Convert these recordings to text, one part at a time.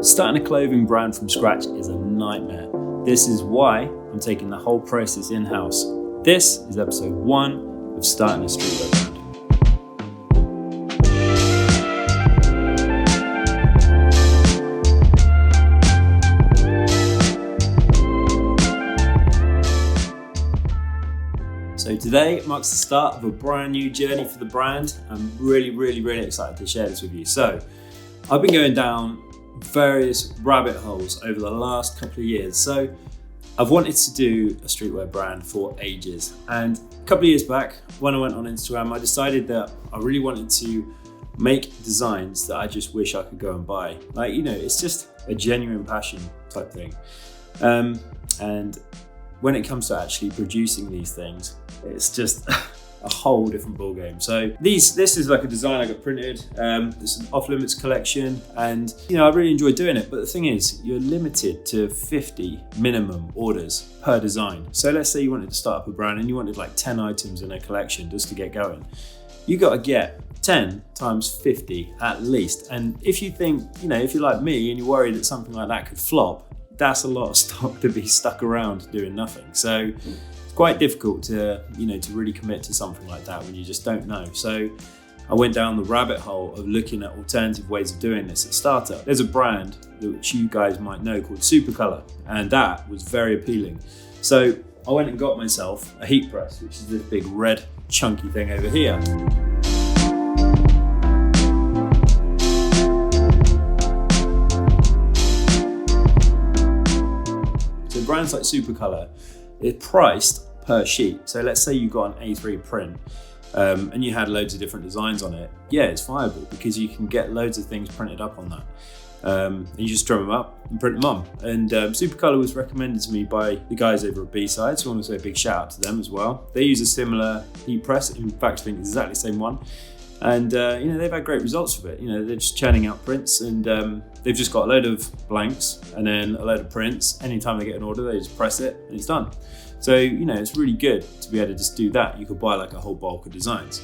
Starting a clothing brand from scratch is a nightmare. This is why I'm taking the whole process in-house. This is episode 1 of Starting a Streetwear Brand. So today marks the start of a brand new journey for the brand. I'm really excited to share this with you. So I've been going down various rabbit holes over the last couple of years. So I've wanted to do a streetwear brand for ages. And a couple of years back, when I went on Instagram, I decided that I really wanted to make designs that I just wish I could go and buy. Like, you know, it's just a genuine passion type thing. And when it comes to actually producing these things, it's just a whole different ballgame. So this is like a design I got printed. It's an off-limits collection, and you know, I really enjoy doing it. But the thing is, you're limited to 50 minimum orders per design. So let's say you wanted to start up a brand and you wanted like 10 items in a collection just to get going. You got to get 10 times 50 at least. And if you think, you know, if you're like me and you're worried that something like that could flop, that's a lot of stock to be stuck around doing nothing. So it's quite difficult to, you know, to really commit to something like that when you just don't know. So I went down the rabbit hole of looking at alternative ways of doing this at startup. There's a brand which you guys might know called Supercolor, and that was very appealing. So I went and got myself a heat press, which is this big red chunky thing over here. Brands like Supercolor is priced per sheet. So let's say you got an A3 print and you had loads of different designs on it. Yeah, it's viable because you can get loads of things printed up on that. And you just drum them up and print them on. And Supercolor was recommended to me by the guys over at B-Side, so I want to say a big shout out to them as well. They use a similar heat press, in fact I think exactly the same one. And you know, they've had great results with it. You know, they're just churning out prints, and they've just got a load of blanks and then a load of prints. Anytime they get an order, they just press it and it's done. So, you know, it's really good to be able to just do that. You could buy like a whole bulk of designs.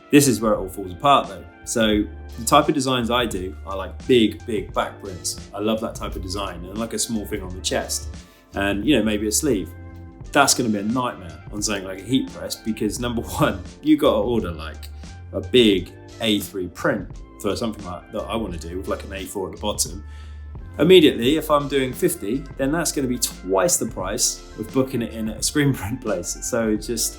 This is where it all falls apart though. So the type of designs I do are like big back prints. I love that type of design, and like a small thing on the chest and, you know, maybe a sleeve. That's going to be a nightmare on something like a heat press, because number one, you got to order like a big A3 print for something like that I want to do with like an A4 at the bottom. Immediately, if I'm doing 50, then that's going to be twice the price of booking it in at a screen print place. So just,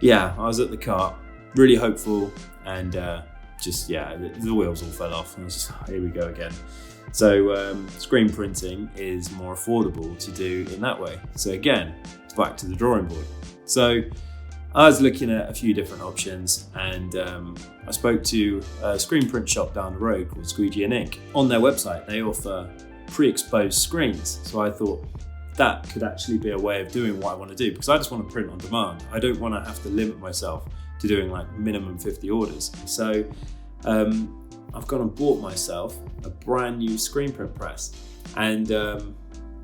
yeah, I was at the cart, really hopeful, and the wheels all fell off, and I was just, here we go again. So screen printing is more affordable to do in that way. So again, it's back to the drawing board. So I was looking at a few different options, and I spoke to a screen print shop down the road called Squeegee and Ink. On their website, they offer pre-exposed screens. So I thought that could actually be a way of doing what I want to do, because I just want to print on demand. I don't want to have to limit myself to doing like minimum 50 orders. So I've gone and bought myself a brand new screen print press, and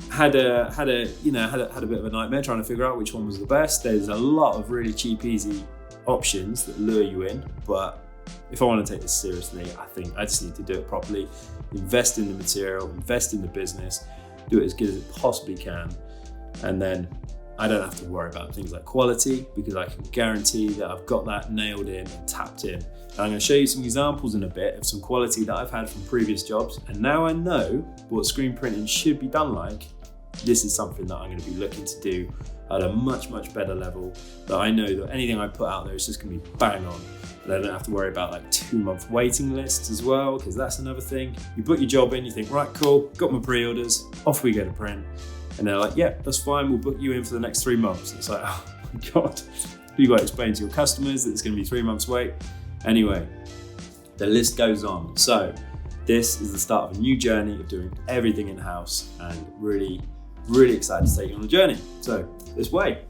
had a bit of a nightmare trying to figure out which one was the best. There's a lot of really cheap, easy options that lure you in, but if I want to take this seriously, I think I just need to do it properly, invest in the material, invest in the business, do it as good as it possibly can, and then I don't have to worry about things like quality, because I can guarantee that I've got that nailed in and tapped in. And I'm going to show you some examples in a bit of some quality that I've had from previous jobs, and now I know what screen printing should be done like. This is something that I'm going to be looking to do at a much better level, that I know that anything I put out there is just going to be bang on. And I don't have to worry about like 2-month waiting lists as well, because that's another thing. You put your job in, you think, right, cool, got my pre-orders, off we go to print. And they're like, yeah, that's fine, we'll book you in for the next 3 months. It's like, oh my God. You've got to explain to your customers that it's going to be 3 months wait. Anyway, the list goes on. So this is the start of a new journey of doing everything in-house, and really excited to take you on the journey. So this way.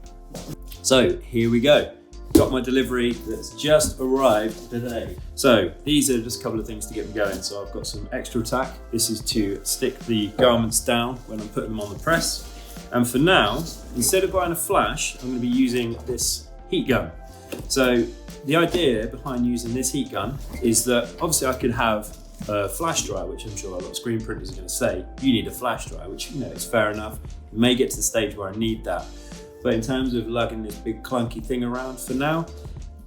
So here we go. Got my delivery that's just arrived today. So these are just a couple of things to get me going. So I've got some extra tack. This is to stick the garments down when I'm putting them on the press. And for now, instead of buying a flash, I'm going to be using this heat gun. So the idea behind using this heat gun is that obviously I could have a flash dryer, which I'm sure a lot of screen printers are going to say, you need a flash dryer, which, you know, is fair enough. It may get to the stage where I need that. But in terms of lugging this big clunky thing around for now,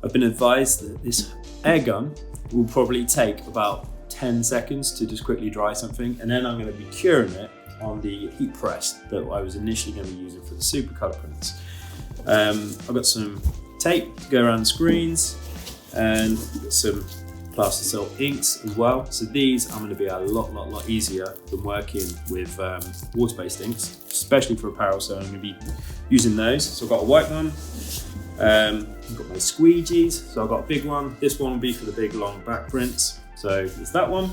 I've been advised that this air gun will probably take about 10 seconds to just quickly dry something. And then I'm going to be curing it on the heat press that I was initially going to be using for the Supercolor prints. I've got some tape to go around the screens and some Plastisol inks as well. So these are going to be a lot easier than working with water-based inks, especially for apparel. So I'm going to be using those. So I've got a white one. I've got my squeegees. So I've got a big one. This one will be for the big long back prints. So it's that one.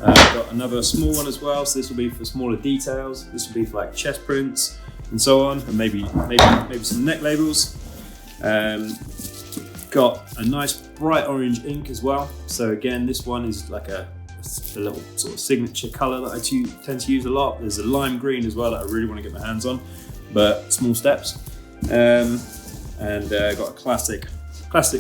I've got another small one as well. So this will be for smaller details. This will be for like chest prints and so on, and maybe some neck labels. Got a nice bright orange ink as well. So again, this one is like a little sort of signature color that I tend to use a lot. There's a lime green as well that I really want to get my hands on, but small steps. And got a classic,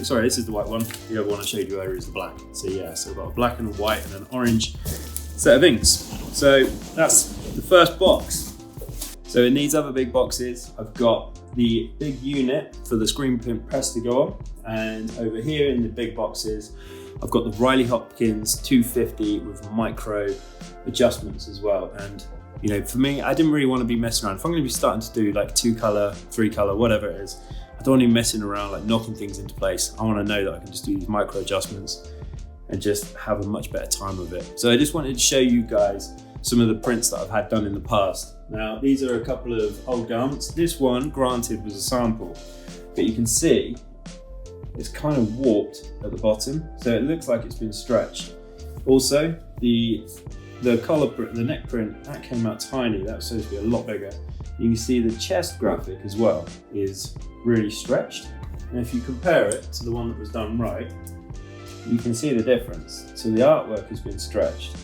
sorry, this is the white one. The other one I showed you earlier is the black. So yeah, so I've got a black and a white and an orange set of inks. So that's the first box. So it needs other big boxes. I've got the big unit for the screen print press to go on. And over here in the big boxes, I've got the Riley Hopkins 250 with micro adjustments as well. And you know, for me, I didn't really want to be messing around. If I'm going to be starting to do like 2 color, 3 color, whatever it is, I don't want to be messing around, like knocking things into place. I want to know that I can just do these micro adjustments and just have a much better time with it. So I just wanted to show you guys some of the prints that I've had done in the past. Now, these are a couple of old garments. This one, granted, was a sample, but you can see it's kind of warped at the bottom, so it looks like it's been stretched. Also, the collar print, the neck print, that came out tiny. That was supposed to be a lot bigger. You can see the chest graphic as well is really stretched. And if you compare it to the one that was done right, you can see the difference. So the artwork has been stretched.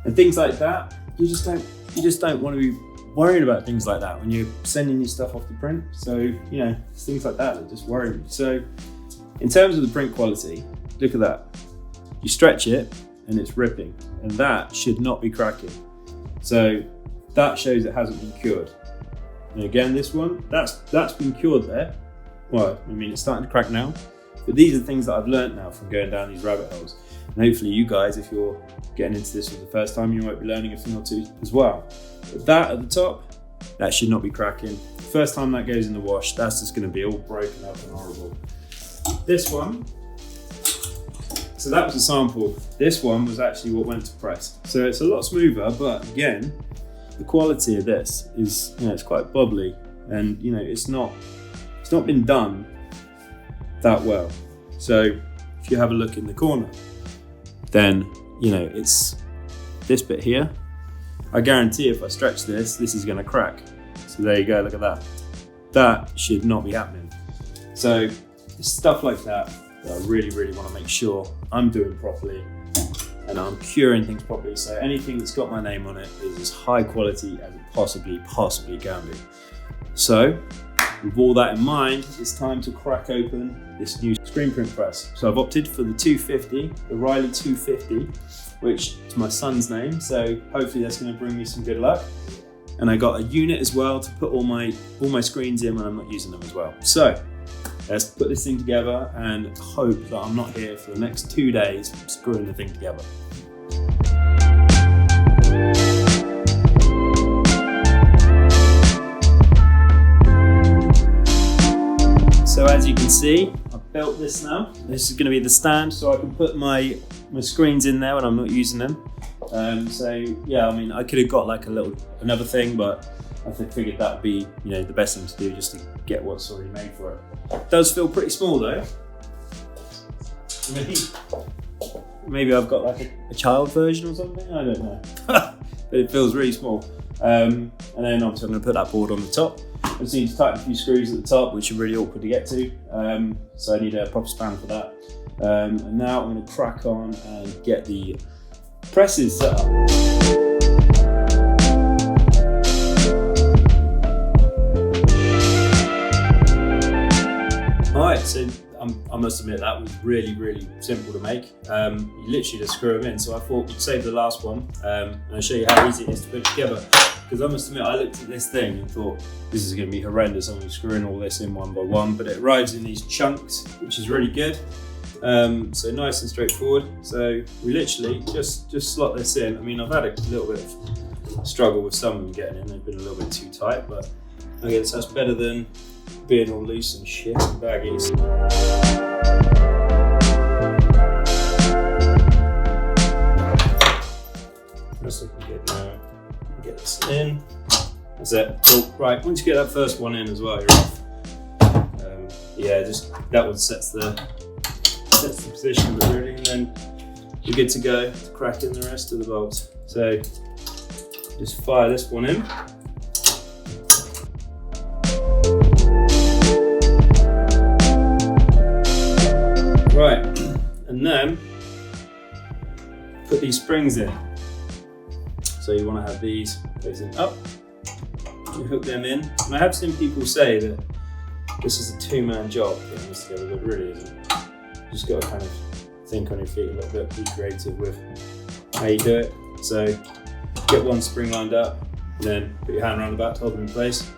And things like that, you just don't want to be worrying about things like that when you're sending your stuff off to print. So, you know, it's things like that that just worry me. So in terms of the print quality, look at that. You stretch it and it's ripping, and that should not be cracking. So that shows it hasn't been cured. And again, this one, that's been cured there. Well, I mean, it's starting to crack now, but these are things that I've learned now from going down these rabbit holes. And hopefully you guys, if you're getting into this for the first time, you might be learning a thing or two as well. But that at the top, that should not be cracking. First time that goes in the wash, that's just gonna be all broken up and horrible. This one, so that was a sample. This one was actually what went to press. So it's a lot smoother, but again, the quality of this is, you know, it's quite bubbly, and you know, it's not been done that well. So if you have a look in the corner, then you know, it's this bit here. I guarantee if I stretch this is gonna crack. So there you go, look at that. That should not be happening. So it's stuff like that that I really wanna make sure I'm doing properly and I'm curing things properly. So anything that's got my name on it is as high quality as it possibly can be. So with all that in mind, it's time to crack open this new screen print press. So I've opted for the 250, the Riley 250, which is my son's name. So hopefully that's going to bring me some good luck. And I got a unit as well to put all my screens in when I'm not using them as well. So let's put this thing together and hope that I'm not here for the next 2 days screwing the thing together. So as you can see, I've built this now. This is going to be the stand, so I can put my screens in there when I'm not using them. So yeah, I mean, I could have got like another thing, but I figured that would be, you know, the best thing to do just to get what's already made for it. It does feel pretty small though. Maybe I've got like a child version or something, I don't know. But it feels really small. And then obviously I'm going to put that board on the top. I just need to tighten a few screws at the top, which are really awkward to get to. So I need a proper span for that. And now I'm going to crack on and get the presses set up. Alright, so I'm I must admit that was really, really simple to make. You literally just screw them in. So I thought we'd save the last one and I'll show you how easy it is to put together. Because I must admit, I looked at this thing and thought, this is going to be horrendous. I'm going to screw in all this in one by one, but it arrives in these chunks, which is really good. So nice and straightforward. So we literally just slot this in. I mean, I've had a little bit of struggle with some of them getting in. They've been a little bit too tight, but I guess that's better than being all loose and shit and baggies. Best looking good now. Get this in. That's it. Cool. Right, once you get that first one in as well, you're off. Yeah, just that one sets the position of it really, and then you're good to go to crack in the rest of the bolts. So just fire this one in. Right, and then put these springs in. So you want to have these facing up. You hook them in. And I have seen people say that this is a two-man job getting this together, but it really isn't. You just got to kind of think on your feet a little bit, be creative with how you do it. So get one spring lined up, then put your hand around the back to hold it in place,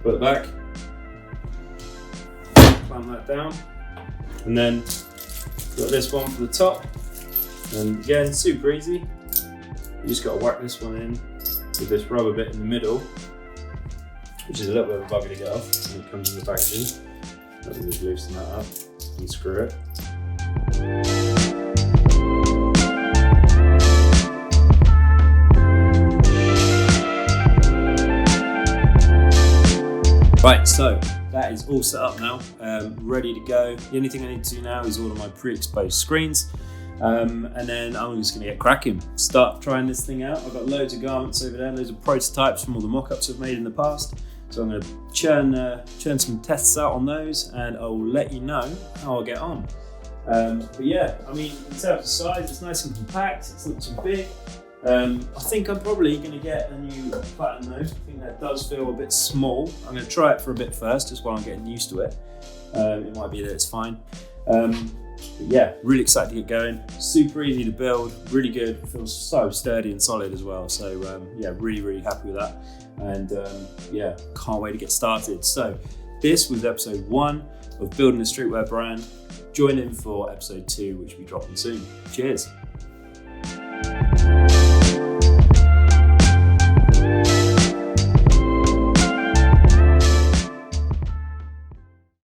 pull it back, clamp that down, and then got this one for the top. And again, super easy. You just got to whack this one in with this rubber bit in the middle, which is a little bit of a bugger to get off when it comes in the packaging. Let me just loosen that up and screw it. Right, so that is all set up now, ready to go. The only thing I need to do now is order my pre-exposed screens. And then I'm just going to get cracking, start trying this thing out. I've got loads of garments over there, loads of prototypes from all the mock-ups I've made in the past. So I'm going to churn some tests out on those, and I'll let you know how I get on. But yeah, I mean, in terms of size, it's nice and compact, it's not too big. I think I'm probably going to get a new pattern though. I think that does feel a bit small. I'm going to try it for a bit first, just while I'm getting used to it. It might be that it's fine. But yeah, really excited to get going. Super easy to build, really good. It feels so sturdy and solid as well. So yeah, really happy with that. And yeah, can't wait to get started. So this was episode 1 of building a streetwear brand. Join in for episode 2, which will be dropping soon. Cheers.